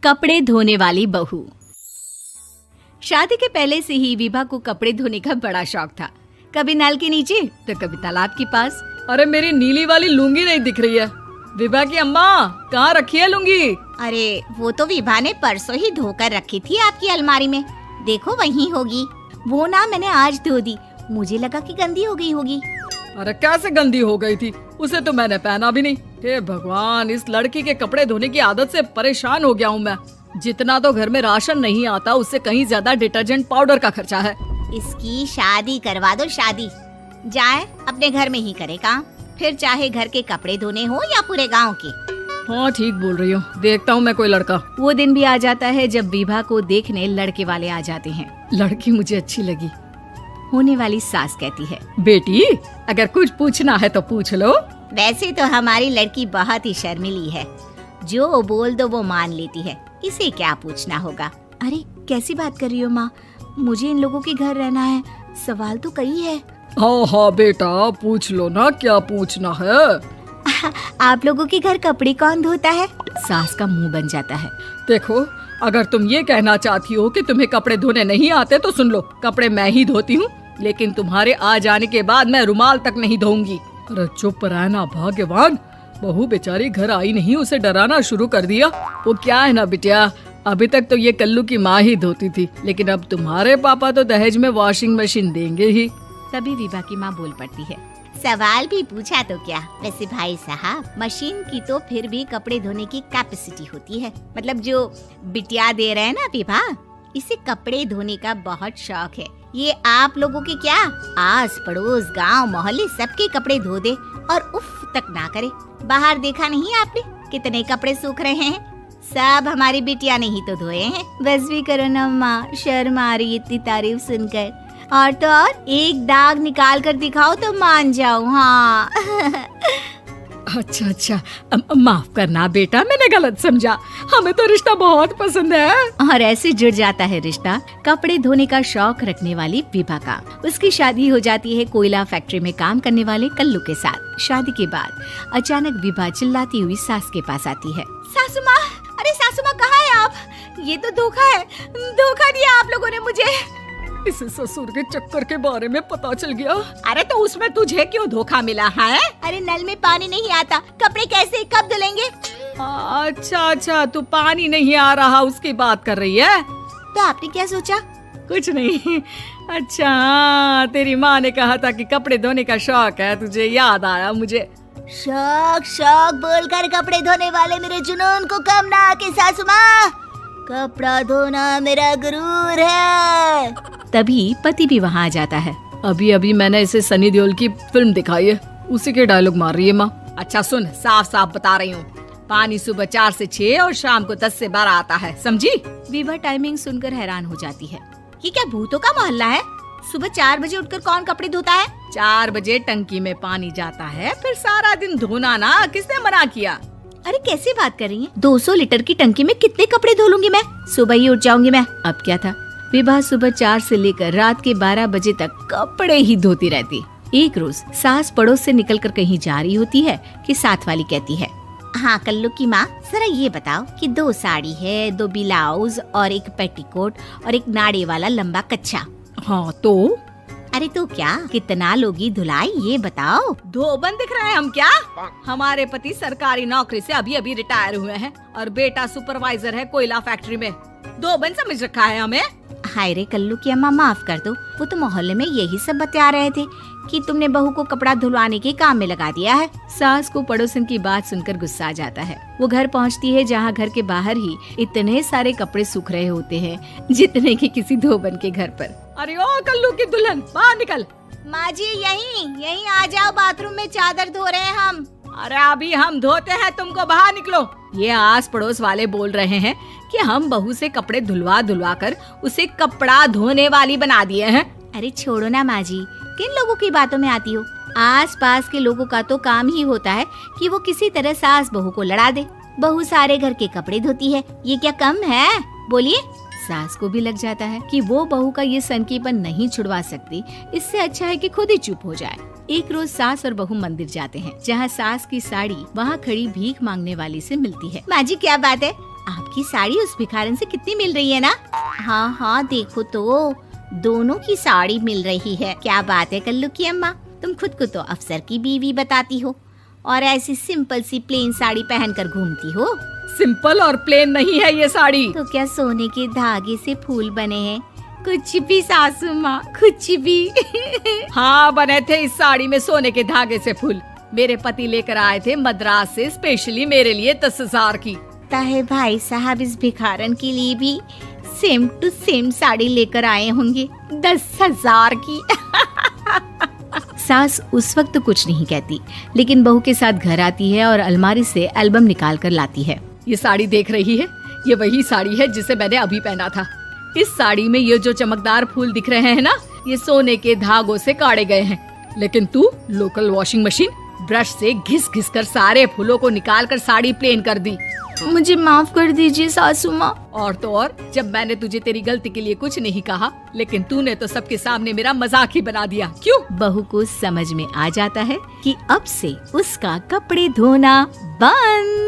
कपड़े धोने वाली बहू। शादी के पहले से ही विभा को कपड़े धोने का बड़ा शौक था। कभी नल के नीचे तो कभी तालाब के पास। अरे मेरी नीली वाली लुंगी नहीं दिख रही है। विभा की अम्मा कहाँ रखी है लुंगी? अरे वो तो विभा ने परसों ही धोकर रखी थी आपकी अलमारी में, देखो वहीं होगी। वो ना मैंने आज धो दी, मुझे लगा कि गंदी हो गई होगी। अरे कैसे गंदी हो गई थी, उसे तो मैंने पहना भी नहीं। हे भगवान, इस लड़की के कपड़े धोने की आदत से परेशान हो गया हूँ मैं। जितना तो घर में राशन नहीं आता उससे कहीं ज्यादा डिटर्जेंट पाउडर का खर्चा है। इसकी शादी करवा दो, शादी जाए अपने घर में ही करे काम, फिर चाहे घर के कपड़े धोने हो या पूरे गांव के। हाँ ठीक बोल रही हो, देखता हूँ मैं कोई लड़का। वो दिन भी आ जाता है जब विभा को देखने लड़के वाले आ जाते हैं। लड़की मुझे अच्छी लगी। होने वाली सास कहती है, बेटी अगर कुछ पूछना है तो पूछ लो। वैसे तो हमारी लड़की बहुत ही शर्मीली है, जो बोल दो वो मान लेती है, इसे क्या पूछना होगा। अरे कैसी बात कर रही हो माँ, मुझे इन लोगों के घर रहना है, सवाल तो कई है। हाँ हाँ बेटा पूछ लो ना, क्या पूछना है। आप लोगों के घर कपड़े कौन धोता है? सास का मुंह बन जाता है। देखो अगर तुम ये कहना चाहती हो कि तुम्हें कपड़े धोने नहीं आते तो सुन लो, कपड़े मैं ही धोती हूँ, लेकिन तुम्हारे आ जाने के बाद मैं रुमाल तक नहीं धोऊंगी। अरे चुप रहना भाग्यवान, बहू बेचारी घर आई नहीं, उसे डराना शुरू कर दिया। वो क्या है ना बिटिया, अभी तक तो ये कल्लू की माँ ही धोती थी, लेकिन अब तुम्हारे पापा तो दहेज में वॉशिंग मशीन देंगे ही। तभी विभा की माँ बोल पड़ती है, सवाल भी पूछा तो क्या। वैसे भाई साहब, मशीन की तो फिर भी कपड़े धोने की कैपेसिटी होती है। मतलब जो बिटिया दे रहे हैं ना विभा, इसे कपड़े धोने का बहुत शौक है। ये आप लोगों के क्या, आस पड़ोस गांव मोहल्ले सबके कपड़े धो दे और उफ तक ना करे। बाहर देखा नहीं आपने कितने कपड़े सूख रहे हैं, सब हमारी बिटिया ने ही तो धोए हैं। बस भी करो ना माँ, शर्म आ रही इतनी तारीफ सुनकर। और तो और एक दाग निकाल कर दिखाओ तो मान जाऊँ। हाँ अच्छा माफ करना बेटा, मैंने गलत समझा, हमें तो रिश्ता बहुत पसंद है। और ऐसे जुड़ जाता है रिश्ता कपड़े धोने का शौक रखने वाली विभा का। उसकी शादी हो जाती है कोयला फैक्ट्री में काम करने वाले कल्लू के साथ। शादी के बाद अचानक विभा चिल्लाती हुई सास के पास आती है, सासू माँ, अरे सासू माँ कहाँ है आप? ये तो धोखा है, धोखा दिया आप लोगों ने मुझे। इसे ससुर के चक्कर के बारे में पता चल गया। अरे तो उसमें तुझे क्यों धोखा मिला है? अरे नल में पानी नहीं आता, कपड़े कैसे कब धुलेंगे? अच्छा तू पानी नहीं आ रहा उसकी बात कर रही है। तो आपने क्या सोचा? कुछ नहीं। अच्छा तेरी माँ ने कहा था कि कपड़े धोने का शौक है तुझे, याद आया मुझे। शौक बोलकर कपड़े धोने वाले मेरे जुनून को कम ना आके सासू माँ, कपड़ा धोना मेरा गुरूर है। तभी पति भी वहाँ आ जाता है। अभी मैंने इसे सनी देओल की फिल्म दिखाई है, उसी के डायलॉग मार रही है माँ। अच्छा सुन, साफ साफ बता रही हूँ, पानी सुबह 4 से 6 और शाम को 10 से 12 आता है, समझी? विभा टाइमिंग सुनकर हैरान हो जाती है। ये क्या भूतों का मोहल्ला है? सुबह 4 बजे उठकर कौन कपड़े धोता है? 4 बजे टंकी में पानी जाता है, फिर सारा दिन धोना ना, किसने मना किया? अरे कैसी बात कर रही हैं? 200 लीटर की टंकी में कितने कपड़े धो लूंगी मैं, सुबह ही उठ जाऊंगी मैं। अब क्या था, विभा सुबह 4 से लेकर रात के 12 बजे तक कपड़े ही धोती रहती। एक रोज सास पड़ोस से निकलकर कहीं जा रही होती है कि साथ वाली कहती है, हाँ कल्लू की माँ, जरा ये बताओ कि 2 साड़ी है, 2 ब्लाउज और एक पेटीकोट और एक नाड़े वाला लंबा कच्छा। हाँ तो? अरे तो क्या, कितना लोगी धुलाई ये बताओ। धोबन दिख रहे हैं हम क्या? हमारे पति सरकारी नौकरी से अभी रिटायर हुए हैं और बेटा सुपरवाइजर है कोयला फैक्ट्री में। धोबन समझ रखा है हमें? हाय रे कल्लू की अम्मा, माफ कर दो, वो तो मोहल्ले में यही सब बता रहे थे कि तुमने बहू को कपड़ा धुलवाने के काम में लगा दिया है। सास को पड़ोसन की बात सुनकर गुस्सा आ जाता है। वो घर पहुंचती है जहां घर के बाहर ही इतने सारे कपड़े सूख रहे होते हैं जितने कि किसी धोबन के घर पर। अरे ओ कल्लू की दुल्हन, बाहर निकल। माँ जी यहीं आ जाओ, बाथरूम में चादर धो रहे हैं हम। अरे अभी हम धोते हैं, तुमको बाहर निकलो। ये आस पड़ोस वाले बोल रहे हैं कि हम बहू से कपड़े धुलवा कर उसे कपड़ा धोने वाली बना दिए हैं। अरे छोड़ो ना माँ जी, किन लोगों की बातों में आती हो? आस पास के लोगों का तो काम ही होता है कि वो किसी तरह सास बहू को लड़ा दे। बहू सारे घर के कपड़े धोती है, ये क्या कम है? बोलिए। सास को भी लग जाता है कि वो बहू का ये सनकीपन नहीं छुड़वा सकती, इससे अच्छा है कि खुद ही चुप हो जाए। एक रोज सास और बहू मंदिर जाते हैं, जहाँ सास की साड़ी वहाँ खड़ी भीख मांगने वाली से मिलती है। माँ जी क्या बात है, आपकी की साड़ी उस भिखारन से कितनी मिल रही है ना। हाँ हाँ देखो तो, दोनों की साड़ी मिल रही है। क्या बात है कल्लू की अम्मा, तुम खुद को तो अफसर की बीवी बताती हो और ऐसी सिंपल सी प्लेन साड़ी पहनकर घूमती हो। सिंपल और प्लेन नहीं है ये साड़ी। तो क्या सोने के धागे से फूल बने हैं? कुछ भी सासू माँ, कुछ भी। हाँ बने थे इस साड़ी में सोने के धागे से फूल। मेरे पति लेकर आए थे मद्रास से स्पेशली मेरे लिए 10,000 की। ताहे भाई साहब इस भिखारन के लिए भी सेम टू सेम साड़ी लेकर आए होंगे 10,000 की। सास उस वक्त कुछ नहीं कहती, लेकिन बहू के साथ घर आती है और अलमारी से एल्बम निकाल कर लाती है। ये साड़ी देख रही है, ये वही साड़ी है जिसे मैंने अभी पहना था। इस साड़ी में ये जो चमकदार फूल दिख रहे हैं ना, ये सोने के धागों से काढ़े गए हैं। लेकिन तू लोकल वॉशिंग मशीन ब्रश से घिस घिस कर सारे फूलों को निकाल कर साड़ी प्लेन कर दी। मुझे माफ कर दीजिए सासू माँ। और तो और, जब मैंने तुझे तेरी गलती के लिए कुछ नहीं कहा, लेकिन तूने तो सबके सामने मेरा मजाक ही बना दिया। क्यों? बहू को समझ में आ जाता है कि अब से उसका कपड़े धोना बंद।